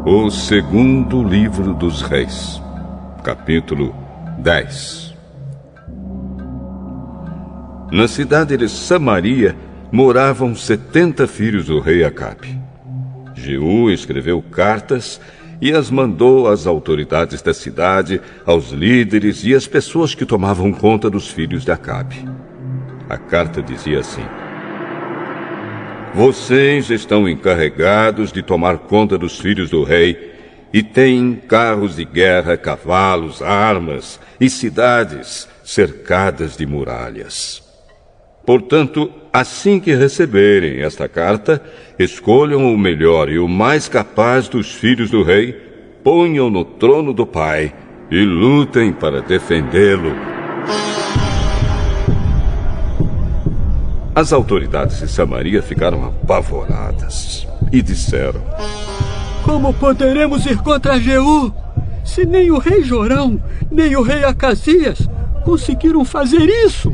O segundo livro dos Reis, capítulo 10. Na cidade de Samaria moravam 70 filhos do rei Acabe. Jeú escreveu cartas e as mandou às autoridades da cidade, aos líderes e às pessoas que tomavam conta dos filhos de Acabe. A carta dizia assim: vocês estão encarregados de tomar conta dos filhos do rei e têm carros de guerra, cavalos, armas e cidades cercadas de muralhas. Portanto, assim que receberem esta carta, escolham o melhor e o mais capaz dos filhos do rei, ponham no trono do pai e lutem para defendê-lo. As autoridades de Samaria ficaram apavoradas e disseram: como poderemos ir contra Jeú, se nem o rei Jorão, nem o rei Acasias conseguiram fazer isso?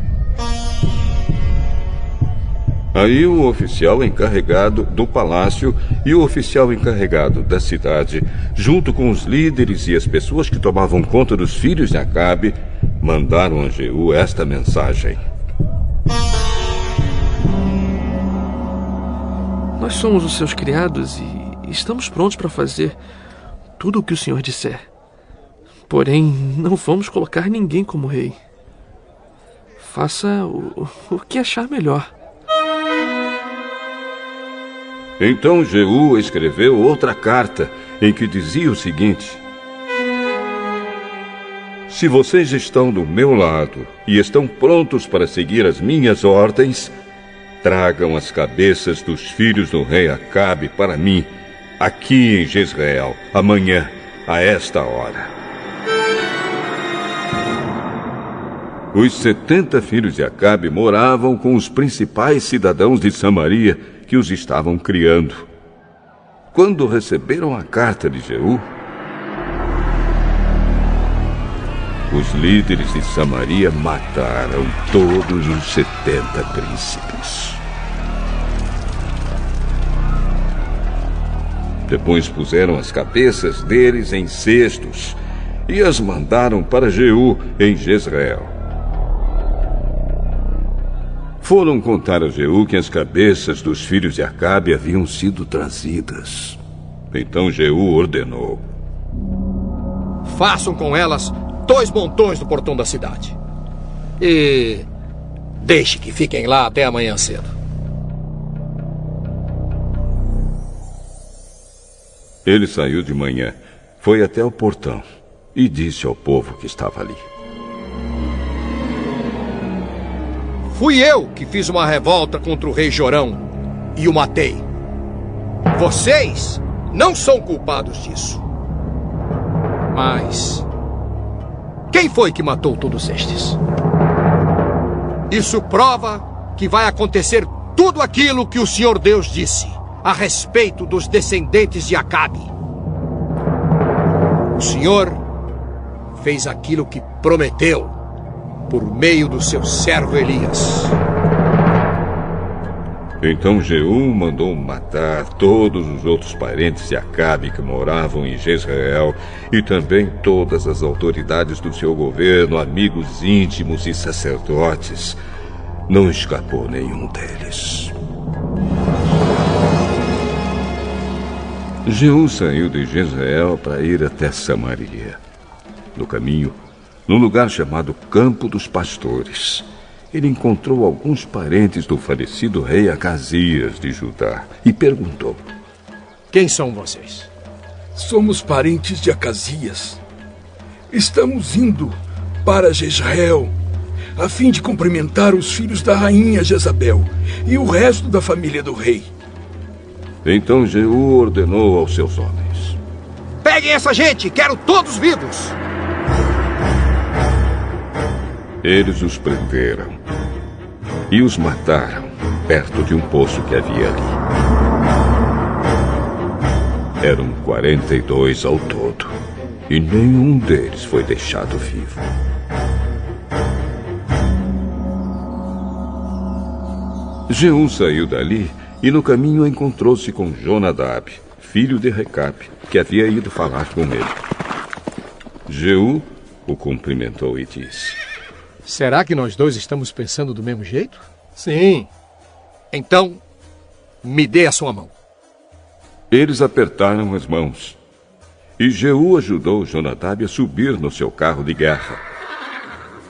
Aí o oficial encarregado do palácio e o oficial encarregado da cidade, junto com os líderes e as pessoas que tomavam conta dos filhos de Acabe, mandaram a Jeú esta mensagem: nós somos os seus criados e estamos prontos para fazer tudo o que o senhor disser. Porém, não vamos colocar ninguém como rei. Faça o que achar melhor. Então Jeú escreveu outra carta em que dizia o seguinte: se vocês estão do meu lado e estão prontos para seguir as minhas ordens, tragam as cabeças dos filhos do rei Acabe para mim, aqui em Jezreel, amanhã, a esta hora. Os 70 filhos de Acabe moravam com os principais cidadãos de Samaria que os estavam criando. Quando receberam a carta de Jeú, os líderes de Samaria mataram todos os 70 príncipes. Depois puseram as cabeças deles em cestos e as mandaram para Jeú em Jezreel. Foram contar a Jeú que as cabeças dos filhos de Acabe haviam sido trazidas. Então Jeú ordenou: façam com elas 2 montões do portão da cidade. E deixe que fiquem lá até amanhã cedo. Ele saiu de manhã, foi até o portão e disse ao povo que estava ali: fui eu que fiz uma revolta contra o rei Jorão e o matei. Vocês não são culpados disso. Mas quem foi que matou todos estes? Isso prova que vai acontecer tudo aquilo que o Senhor Deus disse a respeito dos descendentes de Acabe. O Senhor fez aquilo que prometeu por meio do seu servo Elias. Então Jeú mandou matar todos os outros parentes de Acabe que moravam em Jezreel e também todas as autoridades do seu governo, amigos íntimos e sacerdotes. Não escapou nenhum deles. Jeú saiu de Jezreel para ir até Samaria. No caminho, num lugar chamado Campo dos Pastores, ele encontrou alguns parentes do falecido rei Acasias de Judá e perguntou: quem são vocês? Somos parentes de Acasias. Estamos indo para Jezreel a fim de cumprimentar os filhos da rainha Jezabel e o resto da família do rei. Então Jeú ordenou aos seus homens: peguem essa gente, quero todos vivos. Eles os prenderam e os mataram perto de um poço que havia ali. Eram 42 ao todo e nenhum deles foi deixado vivo. Jeú saiu dali e no caminho encontrou-se com Jonadab, filho de Recabe, que havia ido falar com ele. Jeú o cumprimentou e disse: Será que nós dois estamos pensando do mesmo jeito? Sim. Então, me dê a sua mão. Eles apertaram as mãos. E Jeú ajudou Jonadab a subir no seu carro de guerra.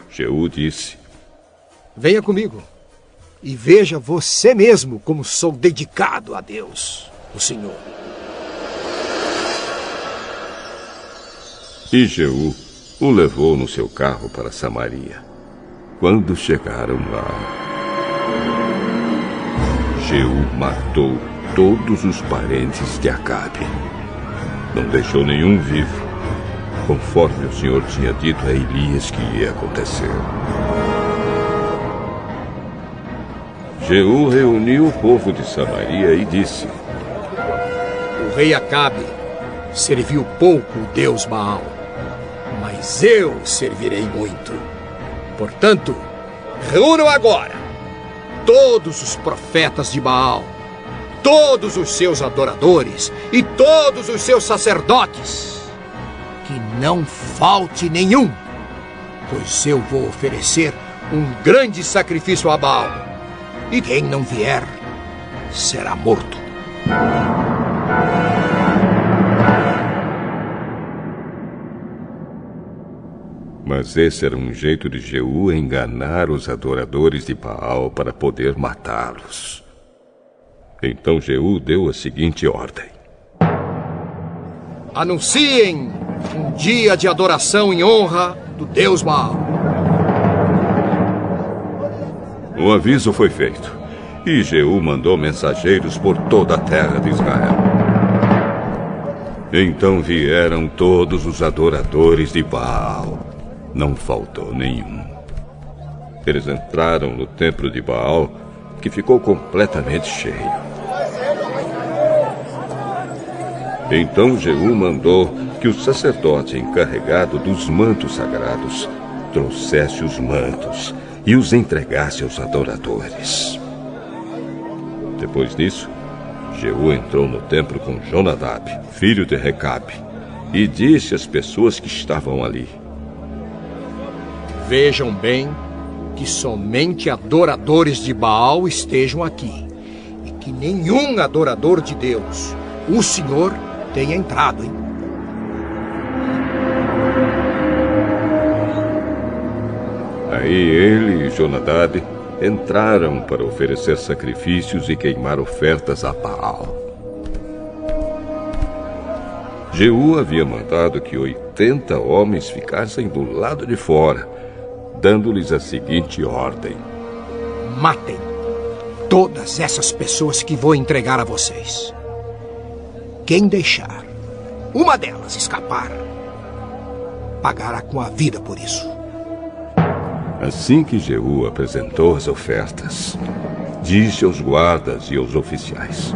Jeú disse: Venha comigo e veja você mesmo como sou dedicado a Deus, o Senhor. E Jeú o levou no seu carro para Samaria. Quando chegaram lá, Jeú matou todos os parentes de Acabe. Não deixou nenhum vivo, conforme o Senhor tinha dito a Elias que ia acontecer. Jeú reuniu o povo de Samaria e disse: O rei Acabe serviu pouco o Deus Baal, mas eu servirei muito. Portanto, reúnam agora todos os profetas de Baal, todos os seus adoradores e todos os seus sacerdotes. Que não falte nenhum, pois eu vou oferecer um grande sacrifício a Baal. E quem não vier será morto. Mas esse era um jeito de Jeú enganar os adoradores de Baal para poder matá-los. Então Jeú deu a seguinte ordem: Anunciem um dia de adoração em honra do Deus Baal. O aviso foi feito, e Jeú mandou mensageiros por toda a terra de Israel. Então vieram todos os adoradores de Baal. Não faltou nenhum. Eles entraram no templo de Baal, que ficou completamente cheio. Então Jeú mandou que o sacerdote encarregado dos mantos sagrados trouxesse os mantos e os entregasse aos adoradores. Depois disso, Jeú entrou no templo com Jonadab, filho de Recabe, e disse às pessoas que estavam ali: Vejam bem que somente adoradores de Baal estejam aqui, e que nenhum adorador de Deus, o Senhor, tenha entrado, hein? Aí ele e Jonadab entraram para oferecer sacrifícios e queimar ofertas a Baal. Jeú havia mandado que 80 homens ficassem do lado de fora, dando-lhes a seguinte ordem: Matem todas essas pessoas que vou entregar a vocês. Quem deixar uma delas escapar, pagará com a vida por isso. Assim que Jeú apresentou as ofertas, disse aos guardas e aos oficiais: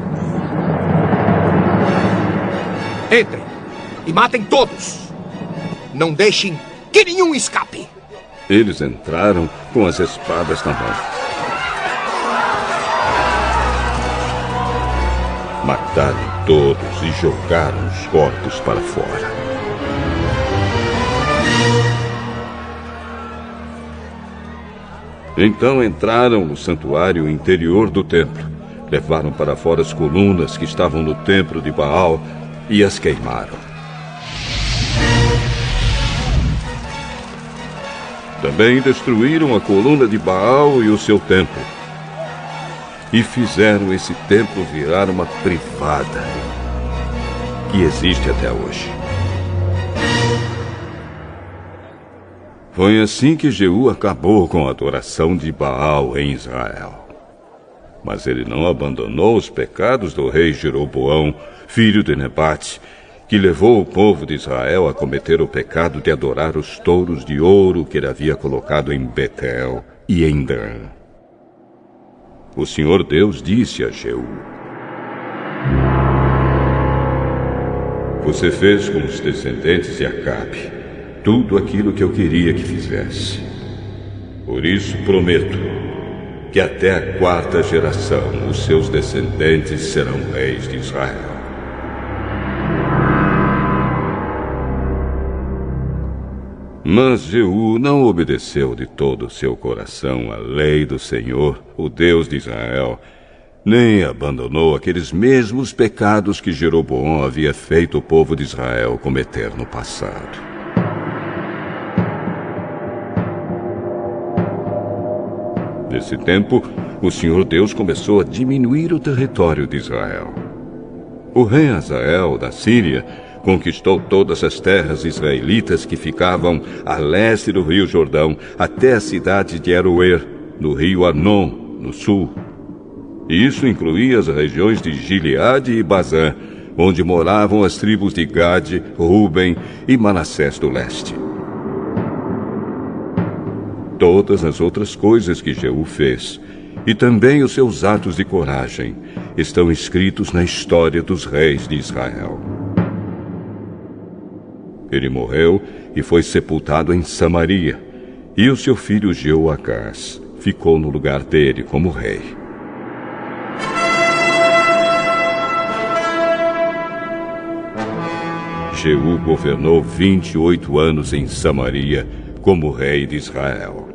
Entrem e matem todos. Não deixem que nenhum escape. Eles entraram com as espadas na mão. Mataram todos e jogaram os corpos para fora. Então entraram no santuário interior do templo, levaram para fora as colunas que estavam no templo de Baal e as queimaram. Também destruíram a coluna de Baal e o seu templo. E fizeram esse templo virar uma privada, que existe até hoje. Foi assim que Jeú acabou com a adoração de Baal em Israel. Mas ele não abandonou os pecados do rei Jeroboão, filho de Nebate, que levou o povo de Israel a cometer o pecado de adorar os touros de ouro que ele havia colocado em Betel e em Dan. O Senhor Deus disse a Jeú: Você fez com os descendentes de Acabe tudo aquilo que eu queria que fizesse. Por isso prometo que até a 4ª geração os seus descendentes serão reis de Israel. Mas Jeú não obedeceu de todo o seu coração à lei do Senhor, o Deus de Israel, nem abandonou aqueles mesmos pecados que Jeroboão havia feito o povo de Israel cometer no passado. Nesse tempo, o Senhor Deus começou a diminuir o território de Israel. O rei Hazael, da Síria, conquistou todas as terras israelitas que ficavam a leste do rio Jordão, até a cidade de Aroer, no rio Arnon, no sul. E isso incluía as regiões de Gileade e Bazã, onde moravam as tribos de Gade, Ruben e Manassés do leste. Todas as outras coisas que Jeú fez, e também os seus atos de coragem, estão escritos na história dos reis de Israel. Ele morreu e foi sepultado em Samaria, e o seu filho Jeoacás ficou no lugar dele como rei. Jeú governou 28 anos em Samaria como rei de Israel.